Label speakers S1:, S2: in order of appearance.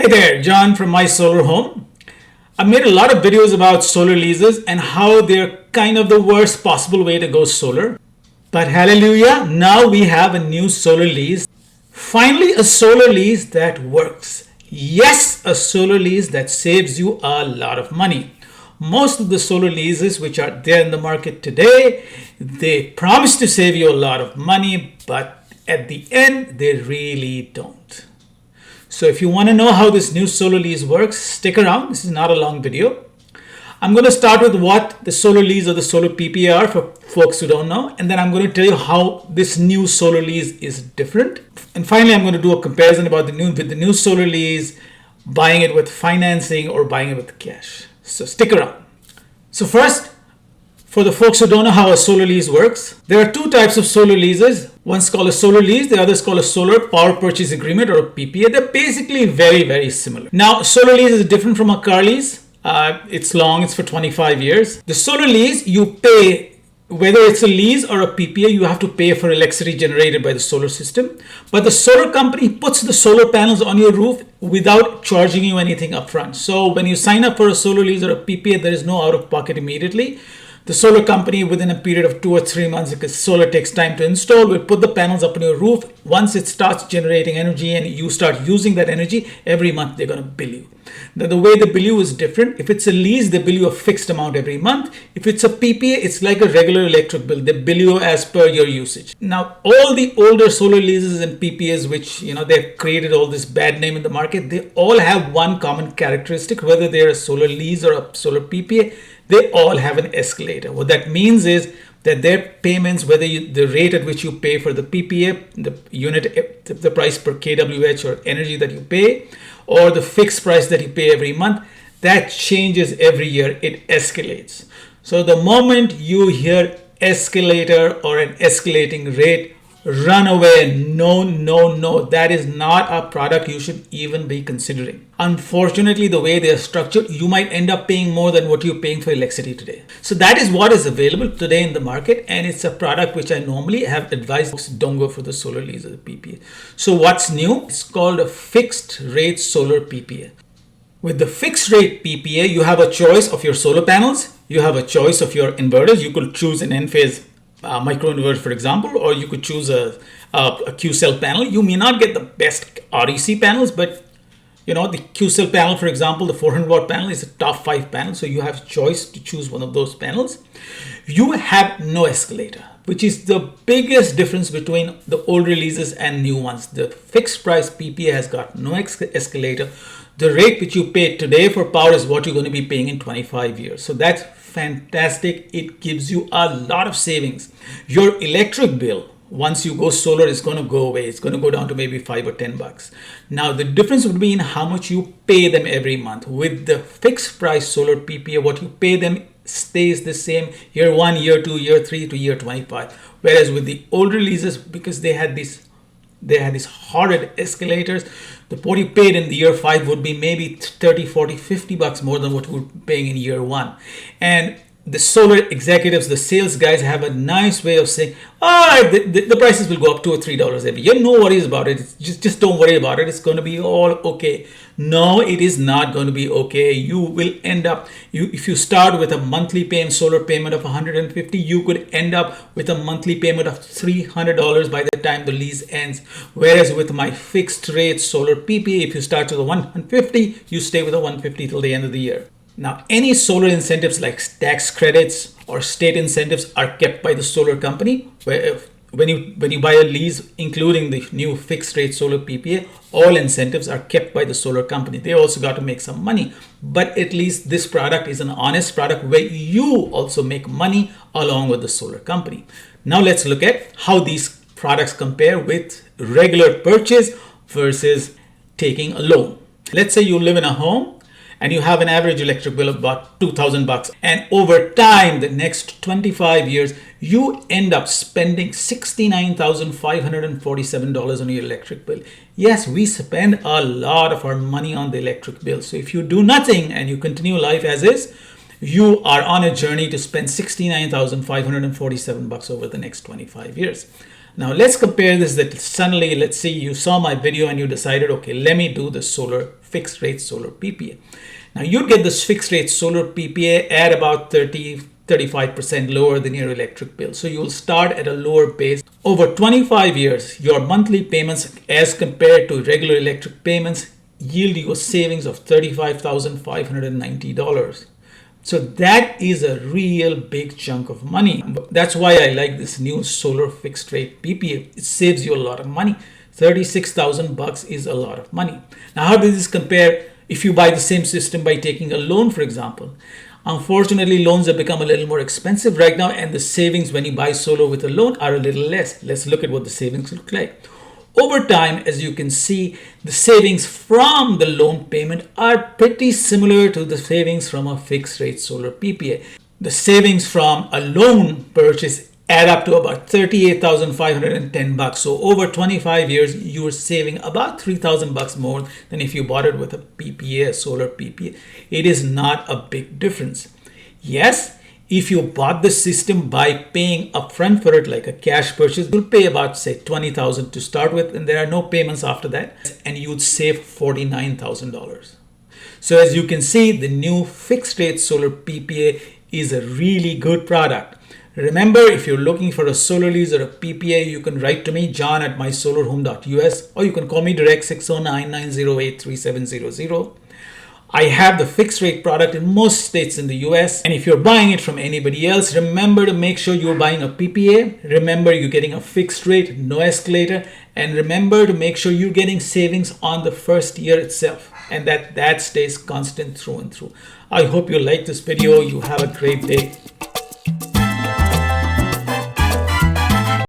S1: Hey there, John from My Solar Home. I've made a lot of videos about solar leases and how they're kind of the worst possible way to go solar. But hallelujah, now we have a new solar lease. Finally, a solar lease that works. Yes, a solar lease that saves you a lot of money. Most of the solar leases which are there in the market today, they promise to save you a lot of money, but at the end, they really don't. So if you want to know how this new solar lease works, stick around. This is not a long video. I'm going to start with what the solar lease or the solar PPA are for folks who don't know. And then I'm going to tell you how this new solar lease is different. And finally, I'm going to do a comparison about the new solar lease, buying it with financing or buying it with cash. So stick around. So first, for the folks who don't know how a solar lease works, there are two types of solar leases. One's called a solar lease, the other is called a solar power purchase agreement or a PPA. They're basically very, very similar. Now, solar lease is different from a car lease. It's long, it's for 25 years. The solar lease, you pay, whether it's a lease or a PPA, you have to pay for electricity generated by the solar system. But the solar company puts the solar panels on your roof without charging you anything upfront. So when you sign up for a solar lease or a PPA, there is no out of pocket immediately. The solar company, within a period of 2 or 3 months, because solar takes time to install, will put the panels up on your roof. Once it starts generating energy and you start using that energy, every month they're going to bill you. Now, the way they bill you is different. If it's a lease, they bill you a fixed amount every month. If it's a PPA, it's like a regular electric bill. They bill you as per your usage. Now, all the older solar leases and PPAs, which, they've created all this bad name in the market, they all have one common characteristic, whether they're a solar lease or a solar PPA, they all have an escalator. What that means is that their payments, whether the rate at which you pay for the PPA, the unit, the price per kWh or energy that you pay, or the fixed price that you pay every month, that changes every year. It escalates. So the moment you hear escalator or an escalating rate, run away. No. That is not a product you should even be considering. Unfortunately, the way they are structured, you might end up paying more than what you're paying for electricity today. So that is what is available today in the market. And it's a product which I normally have advised folks don't go for the solar lease or the PPA. So what's new? It's called a fixed rate solar PPA. With the fixed rate PPA, you have a choice of your solar panels. You have a choice of your inverters. You could choose an N-phase microinverter, for example, or you could choose a Q-cell panel. You may not get the best REC panels, but the Q-cell panel, for example, the 400 watt panel is a top 5 panel. So you have a choice to choose one of those panels. You have no escalator, which is the biggest difference between the old releases and new ones. The fixed price PPA has got no escalator. The rate which you pay today for power is what you're going to be paying in 25 years. So that's fantastic. It gives you a lot of savings. Your electric bill, once you go solar, is going to go away. It's going to go down to maybe $5 or $10. Now, the difference would be in how much you pay them every month. With the fixed price solar PPA, what you pay them stays the same year 1, year 2, year 3 to year 25. Whereas with the older leases, because they had these horrid escalators, what you paid in the year 5 would be maybe 30, 40, $50 more than what you were paying in year 1. And the solar executives, the sales guys have a nice way of saying, the prices will go up $2 or $3 every year. No worries about it. Just don't worry about it. It's going to be all okay. No, it is not going to be okay. You will end up, if you start with a monthly solar payment of $150, you could end up with a monthly payment of $300 by the time the lease ends. Whereas with my fixed rate solar PPA, if you start with a $150, you stay with a $150 till the end of the year. Now, any solar incentives like tax credits or state incentives are kept by the solar company. Where when you buy a lease, including the new fixed rate solar PPA, all incentives are kept by the solar company. They also got to make some money. But at least this product is an honest product where you also make money along with the solar company. Now let's look at how these products compare with regular purchase versus taking a loan. Let's say you live in a home and you have an average electric bill of about $2,000. And over time, the next 25 years, you end up spending $69,547 on your electric bill. Yes, we spend a lot of our money on the electric bill. So if you do nothing and you continue life as is, you are on a journey to spend $69,547 over the next 25 years. Now let's compare this. That suddenly, let's say you saw my video and you decided, okay, let me do the solar fixed rate solar PPA. Now you'd get this fixed rate solar PPA at about 35% lower than your electric bill. So you'll start at a lower base. Over 25 years, your monthly payments as compared to regular electric payments yield you a savings of $35,590. So that is a real big chunk of money. That's why I like this new solar fixed rate PPA. It saves you a lot of money. $36,000 is a lot of money. Now, how does this compare if you buy the same system by taking a loan, for example? Unfortunately, loans have become a little more expensive right now, and the savings when you buy solar with a loan are a little less. Let's look at what the savings look like. Over time, as you can see, the savings from the loan payment are pretty similar to the savings from a fixed rate solar PPA. The savings from a loan purchase add up to about $38,510. So over 25 years, you're saving about $3,000 more than if you bought it with a PPA, a solar PPA. It is not a big difference. Yes, if you bought the system by paying upfront for it like a cash purchase, you'll pay about say $20,000 to start with, and there are no payments after that, and you'd save $49,000. So as you can see, the new fixed rate solar PPA is a really good product. Remember, if you're looking for a solar lease or a PPA, you can write to me, john@mysolarhome.us, or you can call me direct 609-908-3700. I have the fixed rate product in most states in the US. And if you're buying it from anybody else, remember to make sure you're buying a PPA. Remember you're getting a fixed rate, no escalator. And remember to make sure you're getting savings on the first year itself, and that stays constant through and through. I hope you like this video. You have a great day.